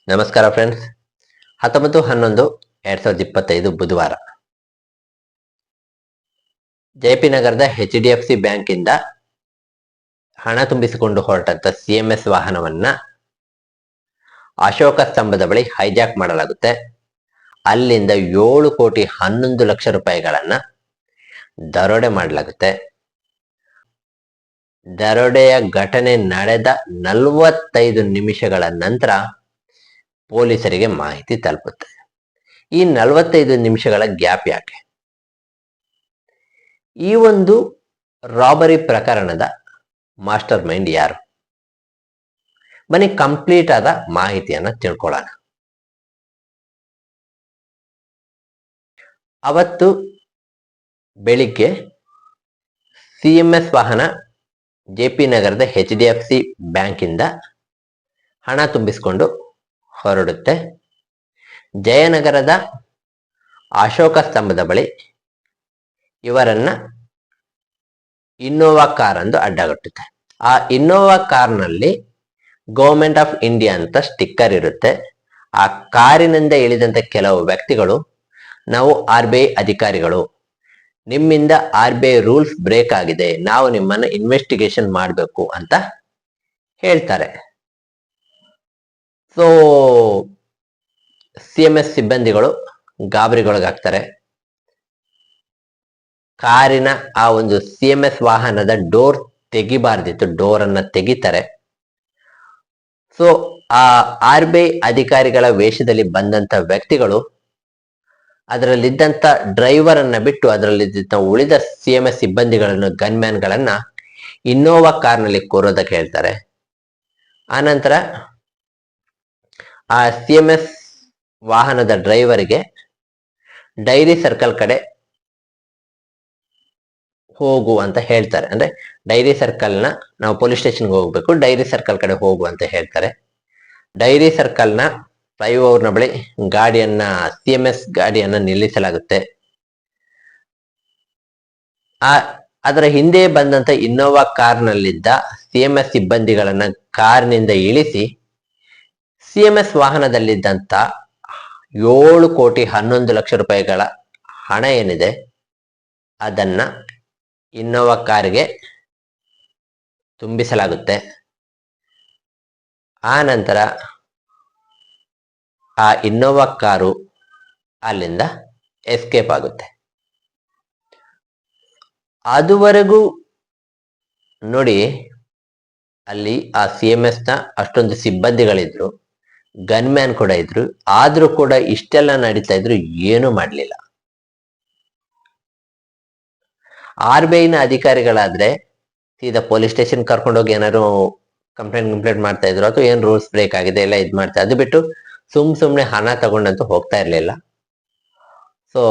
ನಮಸ್ಕಾರ ಫ್ರೆಂಡ್ಸ್. 19/11/2025 ಬುಧವಾರ ಜೆಪಿ ನಗರದ HDFC ಬ್ಯಾಂಕ್ ಇಂದ ಹಣ ತುಂಬಿಸಿಕೊಂಡು ಹೊರಟಂತ CMS ವಾಹನವನ್ನ ಅಶೋಕ ಸ್ತಂಭದ ಬಳಿ ಹೈಜಾಕ್ ಮಾಡಲಾಗುತ್ತೆ. ಅಲ್ಲಿಂದ 7,11,00,000 ರೂಪಾಯಿಗಳನ್ನ ದರೋಡೆ ಮಾಡಲಾಗುತ್ತೆ. ದರೋಡೆಯ ಘಟನೆ ನಡೆದ 45 ನಿಮಿಷಗಳ ನಂತರ ಪೊಲೀಸರಿಗೆ ಮಾಹಿತಿ ತಲುಪುತ್ತೆ. ಈ 45 ನಿಮಿಷಗಳ ಗ್ಯಾಪ್ ಯಾಕೆ? ಈ ಒಂದು ರಾಬರಿ ಪ್ರಕರಣದ ಮಾಸ್ಟರ್ ಮೈಂಡ್ ಯಾರು? ಬನ್ನಿ ಕಂಪ್ಲೀಟ್ ಆದ ಮಾಹಿತಿಯನ್ನ ತಿಳ್ಕೊಳ್ಳೋಣ. ಅವತ್ತು ಬೆಳಿಗ್ಗೆ CMS ವಾಹನ ಜೆಪಿ ನಗರದ HDFC ಬ್ಯಾಂಕ್ ಇಂದ ಹಣ ತುಂಬಿಸಿಕೊಂಡು ಹೊರಡುತ್ತೆ. ಜಯನಗರದ ಅಶೋಕ ಸ್ತಂಭದ ಬಳಿ ಇವರನ್ನ ಇನ್ನೋವಾ ಕಾರ್ ಎಂದು ಅಡ್ಡಗಟ್ಟುತ್ತೆ. ಆ ಇನ್ನೋವಾ ಕಾರ್ನಲ್ಲಿ ಗವರ್ಮೆಂಟ್ ಆಫ್ ಇಂಡಿಯಾ ಅಂತ ಸ್ಟಿಕ್ಕರ್ ಇರುತ್ತೆ. ಆ ಕಾರಿನಿಂದ ಇಳಿದಂತ ಕೆಲವು ವ್ಯಕ್ತಿಗಳು, ನಾವು RBI ಅಧಿಕಾರಿಗಳು, ನಿಮ್ಮಿಂದ RBI ರೂಲ್ಸ್ ಬ್ರೇಕ್ ಆಗಿದೆ, ನಾವು ನಿಮ್ಮನ್ನು ಇನ್ವೆಸ್ಟಿಗೇಷನ್ ಮಾಡಬೇಕು ಅಂತ ಹೇಳ್ತಾರೆ. ಸೊ CMS ಸಿಬ್ಬಂದಿಗಳು ಗಾಬರಿಗೊಳಗಾಗ್ತಾರೆ. ಕಾರಿನ ಆ ಒಂದು CMS ವಾಹನದ ಡೋರ್ ತೆಗಿಬಾರ್ದಿತ್ತು, ಡೋರ್ ಅನ್ನ ತೆಗಿತಾರೆ. ಸೊ ಆ RBI ಅಧಿಕಾರಿಗಳ ವೇಷದಲ್ಲಿ ಬಂದಂತ ವ್ಯಕ್ತಿಗಳು ಅದರಲ್ಲಿದ್ದಂತ ಡ್ರೈವರ್ ಅನ್ನ ಬಿಟ್ಟು ಅದರಲ್ಲಿದ್ದಂತ ಉಳಿದ CMS ಸಿಬ್ಬಂದಿಗಳನ್ನು, ಗನ್ಮ್ಯಾನ್ ಗಳನ್ನ ಇನ್ನೋವಾ ಕಾರ್ನಲ್ಲಿ ಕೂರೋದಕ್ಕೆ ಹೇಳ್ತಾರೆ. ಆನಂತರ ಆ CMS ವಾಹನದ ಡ್ರೈವರ್ಗೆ ಡೈರಿ ಸರ್ಕಲ್ ಕಡೆ ಹೋಗು ಅಂತ ಹೇಳ್ತಾರೆ. ಅಂದ್ರೆ ಡೈರಿ ಸರ್ಕಲ್ ನ, ನಾವು ಪೊಲೀಸ್ ಸ್ಟೇಷನ್ಗೆ ಹೋಗ್ಬೇಕು, ಡೈರಿ ಸರ್ಕಲ್ ಕಡೆ ಹೋಗು ಅಂತ ಹೇಳ್ತಾರೆ. ಡೈರಿ ಸರ್ಕಲ್ ನ ಫ್ಲೈಓವರ್ ನ ಬಳಿ ಗಾಡಿಯನ್ನ, CMS ಗಾಡಿಯನ್ನ ನಿಲ್ಲಿಸಲಾಗುತ್ತೆ. ಅದರ ಹಿಂದೆ ಬಂದಂತ ಇನ್ನೋವಾ ಕಾರ್ನಲ್ಲಿದ್ದ CMS ಸಿಬ್ಬಂದಿಗಳನ್ನ ಕಾರ್ನಿಂದ ಇಳಿಸಿ CMS ವಾಹನದಲ್ಲಿದ್ದಂತ 7,11,00,000 ರೂಪಾಯಿಗಳ ಹಣ ಏನಿದೆ ಅದನ್ನ ಇನ್ನೋವಾ ಕಾರಿಗೆ ತುಂಬಿಸಲಾಗುತ್ತೆ. ಆ ನಂತರ ಆ ಇನ್ನೋವಾ ಕಾರು ಅಲ್ಲಿಂದ ಎಸ್ಕೇಪ್ ಆಗುತ್ತೆ. ಅದುವರೆಗೂ ನೋಡಿ, ಅಲ್ಲಿ ಆ CMS ನ ಅಷ್ಟೊಂದು ಸಿಬ್ಬಂದಿಗಳಿದ್ರು, ಗನ್ಮ್ಯಾನ್ ಕೂಡ ಇದ್ರು, ಆದ್ರೂ ಕೂಡ ಇಷ್ಟೆಲ್ಲ ನಡೀತಾ ಇದ್ರು, ಏನು ಮಾಡ್ಲಿಲ್ಲ. RBI ನ ಅಧಿಕಾರಿಗಳಾದ್ರೆ ಸೀದಾ ಪೊಲೀಸ್ ಸ್ಟೇಷನ್ ಕರ್ಕೊಂಡೋಗಿ ಏನಾದ್ರು ಕಂಪ್ಲೇಂಟ್ ಮಾಡ್ತಾ ಇದ್ರು, ಅಥವಾ ಏನ್ ರೂಲ್ಸ್ ಬ್ರೇಕ್ ಆಗಿದೆ ಎಲ್ಲ ಇದ್ ಮಾಡ್ತಾರೆ. ಅದು ಬಿಟ್ಟು ಸುಮ್ನೆ ಹಣ ತಗೊಂಡಂತೂ ಹೋಗ್ತಾ ಇರ್ಲಿಲ್ಲ. ಸೊ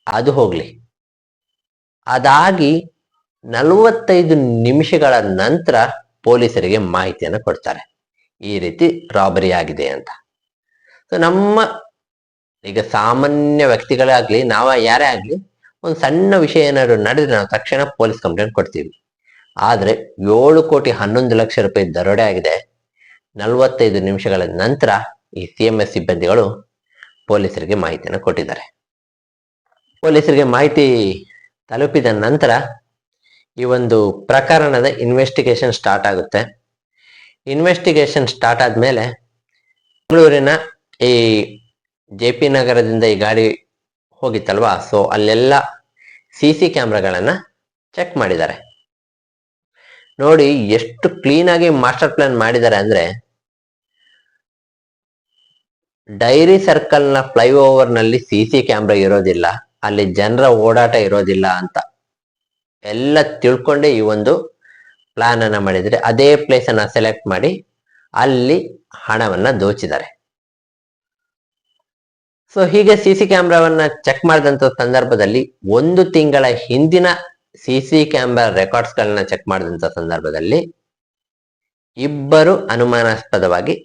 ಅದು ಹೋಗ್ಲಿ. ಅದಾಗಿ 45 ನಿಮಿಷಗಳ ನಂತರ ಪೊಲೀಸರಿಗೆ ಮಾಹಿತಿಯನ್ನು ಕೊಡ್ತಾರೆ, ಈ ರೀತಿ ರಾಬರಿ ಆಗಿದೆ ಅಂತ. ಸೊ ನಮ್ಮ ಈಗ ಸಾಮಾನ್ಯ ವ್ಯಕ್ತಿಗಳಾಗ್ಲಿ, ನಾವ ಯಾರೇ ಆಗ್ಲಿ, ಒಂದು ಸಣ್ಣ ವಿಷಯ ಏನಾದ್ರು ನಡೆದ್ರೆ ನಾವು ತಕ್ಷಣ ಪೊಲೀಸ್ ಕಂಪ್ಲೇಂಟ್ ಕೊಡ್ತೀವಿ. ಆದ್ರೆ 7,11,00,000 ರೂಪಾಯಿ ದರೋಡೆ ಆಗಿದೆ. 45 ನಿಮಿಷಗಳ ನಂತರ ಈ CMS ಸಿಬ್ಬಂದಿಗಳು ಪೊಲೀಸರಿಗೆ ಮಾಹಿತಿಯನ್ನು ಕೊಟ್ಟಿದ್ದಾರೆ. ಪೊಲೀಸರಿಗೆ ಮಾಹಿತಿ ತಲುಪಿದ ನಂತರ ಈ ಒಂದು ಪ್ರಕರಣದ ಇನ್ವೆಸ್ಟಿಗೇಷನ್ ಸ್ಟಾರ್ಟ್ ಆಗುತ್ತೆ. ಇನ್ವೆಸ್ಟಿಗೇಷನ್ ಸ್ಟಾರ್ಟ್ ಆದ್ಮೇಲೆ ಬೆಂಗಳೂರಿನ ಈ ಜೆಪಿ ನಗರದಿಂದ ಈ ಗಾಡಿ ಹೋಗಿತ್ತಲ್ವಾ, ಸೊ ಅಲ್ಲೆಲ್ಲ CC ಕ್ಯಾಮ್ರಾಗಳನ್ನ ಚೆಕ್ ಮಾಡಿದ್ದಾರೆ. ನೋಡಿ ಎಷ್ಟು ಕ್ಲೀನ್ ಆಗಿ ಮಾಸ್ಟರ್ ಪ್ಲಾನ್ ಮಾಡಿದ್ದಾರೆ ಅಂದ್ರೆ, ಡೈರಿ ಸರ್ಕಲ್ ನ ಫ್ಲೈಓವರ್ ನಲ್ಲಿ CC ಕ್ಯಾಮ್ರಾ ಇರೋದಿಲ್ಲ, ಅಲ್ಲಿ ಜನರ ಓಡಾಟ ಇರೋದಿಲ್ಲ ಅಂತ ಎಲ್ಲ ತಿಳ್ಕೊಂಡೆ ಈ ಒಂದು ಪ್ಲಾನ್ ಅನ್ನ ಮಾಡಿದ್ರೆ, ಅದೇ ಪ್ಲೇಸ್ ಅನ್ನ ಸೆಲೆಕ್ಟ್ ಮಾಡಿ ಅಲ್ಲಿ ಹಣವನ್ನ ದೋಚಿದ್ದಾರೆ. ಸೊ ಹೀಗೆ CC ಕ್ಯಾಮ್ರಾವನ್ನ ಚೆಕ್ ಮಾಡಿದಂತ ಸಂದರ್ಭದಲ್ಲಿ, 1 ತಿಂಗಳ ಹಿಂದಿನ CC ಕ್ಯಾಮ್ರಾ ರೆಕಾರ್ಡ್ಸ್ ಗಳನ್ನ ಚೆಕ್ ಮಾಡಿದಂತ ಸಂದರ್ಭದಲ್ಲಿ ಇಬ್ಬರು ಅನುಮಾನಾಸ್ಪದವಾಗಿ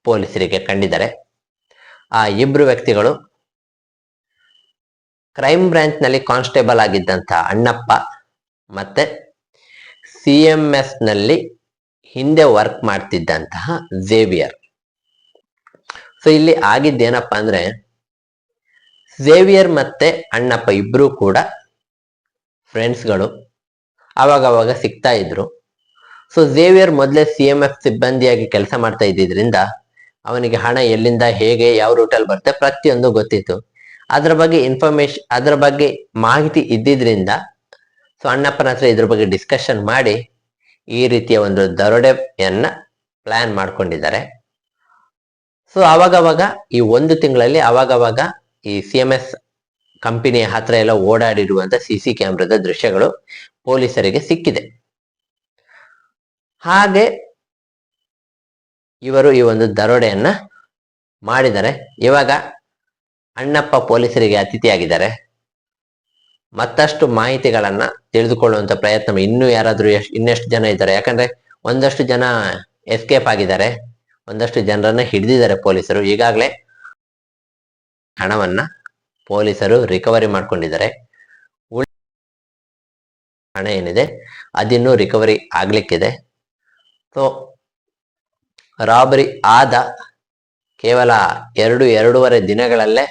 ಪೊಲೀಸರಿಗೆ ಕಂಡಿದ್ದಾರೆ. ಆ ಇಬ್ರು ವ್ಯಕ್ತಿಗಳು ಕ್ರೈಮ್ ಬ್ರಾಂಚ್ ನಲ್ಲಿ ಕಾನ್ಸ್ಟೇಬಲ್ ಆಗಿದ್ದಂತ ಅಣ್ಣಪ್ಪ, ಮತ್ತೆ CMS ನಲ್ಲಿ ಹಿಂದೆ ವರ್ಕ್ ಮಾಡ್ತಿದ್ದಂತಹ ಝೇವಿಯರ್. ಸೊ ಇಲ್ಲಿ ಆಗಿದ್ದೇನಪ್ಪ ಅಂದ್ರೆ, ಝೇವಿಯರ್ ಮತ್ತೆ ಅಣ್ಣಪ್ಪ ಇಬ್ರು ಕೂಡ ಫ್ರೆಂಡ್ಸ್ಗಳು, ಅವಾಗ ಸಿಗ್ತಾ ಇದ್ರು. ಸೊ ಝೇವಿಯರ್ ಮೊದಲೇ CMF ಸಿಬ್ಬಂದಿಯಾಗಿ ಕೆಲಸ ಮಾಡ್ತಾ ಇದ್ದಿದ್ರಿಂದ ಅವನಿಗೆ ಹಣ ಎಲ್ಲಿಂದ ಹೇಗೆ ಯಾವ ರೂಟಲ್ಲಿ ಬರುತ್ತೆ ಪ್ರತಿಯೊಂದು ಗೊತ್ತಿತ್ತು. ಅದ್ರ ಬಗ್ಗೆ ಮಾಹಿತಿ ಇದ್ದಿದ್ರಿಂದ ಸೊ ಅಣ್ಣಪ್ಪನ ಹತ್ರ ಇದ್ರ ಬಗ್ಗೆ ಡಿಸ್ಕಷನ್ ಮಾಡಿ ಈ ರೀತಿಯ ಒಂದು ದರೋಡೆಯನ್ನ ಪ್ಲಾನ್ ಮಾಡ್ಕೊಂಡಿದ್ದಾರೆ. ಸೊ ಅವಾಗವಾಗ ಈ 1 ತಿಂಗಳಲ್ಲಿ ಅವಾಗವಾಗ ಈ CMS ಕಂಪನಿಯ ಹತ್ರ ಎಲ್ಲ ಓಡಾಡಿರುವಂತ CC ಕ್ಯಾಮ್ರಾದ ದೃಶ್ಯಗಳು ಪೊಲೀಸರಿಗೆ ಸಿಕ್ಕಿದೆ. ಹಾಗೆ ಇವರು ಈ ಒಂದು ದರೋಡೆಯನ್ನ ಮಾಡಿದ್ದಾರೆ. ಇವಾಗ ಅಣ್ಣಪ್ಪ ಪೊಲೀಸರಿಗೆ ಅತಿಥಿಯಾಗಿದ್ದಾರೆ. ಮತ್ತಷ್ಟು ಮಾಹಿತಿಗಳನ್ನ ತಿಳಿದುಕೊಳ್ಳುವಂತ ಪ್ರಯತ್ನ ಇನ್ನೂ ಯಾರಾದ್ರೂ ಇನ್ನೆಷ್ಟು ಜನ ಇದ್ದಾರೆ, ಯಾಕಂದ್ರೆ ಒಂದಷ್ಟು ಜನ ಎಸ್ಕೇಪ್ ಆಗಿದ್ದಾರೆ, ಒಂದಷ್ಟು ಜನರನ್ನ ಹಿಡಿದಿದ್ದಾರೆ ಪೊಲೀಸರು. ಈಗಾಗಲೇ ಹಣವನ್ನ ಪೊಲೀಸರು ರಿಕವರಿ ಮಾಡ್ಕೊಂಡಿದ್ದಾರೆ. ಹಣ ಏನಿದೆ ಅದಿನ್ನೂ ರಿಕವರಿ ಆಗ್ಲಿಕ್ಕಿದೆ. ಸೊ ರಾಬರಿ ಆದ ಕೇವಲ 2-2.5 ದಿನಗಳಲ್ಲೇ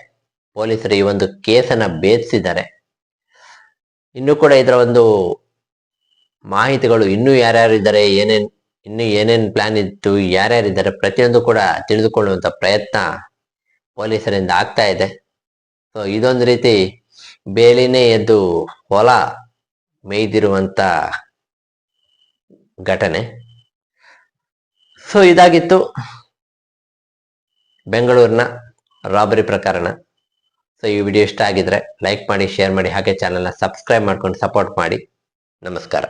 ಪೊಲೀಸರು ಈ ಒಂದು ಕೇಸನ್ನ ಭೇದಿಸಿದ್ದಾರೆ. ಇನ್ನು ಕೂಡ ಇದರ ಒಂದು ಮಾಹಿತಿಗಳು ಇನ್ನೂ ಯಾರ್ಯಾರಿದ್ದಾರೆ, ಏನೇನ್ ಪ್ಲಾನ್ ಇತ್ತು, ಯಾರ್ಯಾರಿದ್ದಾರೆ ಪ್ರತಿಯೊಂದು ಕೂಡ ತಿಳಿದುಕೊಳ್ಳುವಂತ ಪ್ರಯತ್ನ ಪೊಲೀಸರಿಂದ ಆಗ್ತಾ ಇದೆ. ಸೊ ಇದೊಂದು ರೀತಿ ಬೇಲಿನೇ ಎದ್ದು ಹೊಲ ಮೇಯ್ದಿರುವಂತ ಘಟನೆ. ಸೊ ಇದಾಗಿತ್ತು ಬೆಂಗಳೂರಿನ ರಾಬರಿ ಪ್ರಕರಣ. ಸೊ ಈ ವಿಡಿಯೋ ಇಷ್ಟ ಆಗಿದ್ರೆ ಲೈಕ್ ಮಾಡಿ, ಶೇರ್ ಮಾಡಿ, ಹಾಗೆ ಚಾನೆಲ್ನ ಸಬ್ಸ್ಕ್ರೈಬ್ ಮಾಡ್ಕೊಂಡು ಸಪೋರ್ಟ್ ಮಾಡಿ. ನಮಸ್ಕಾರ.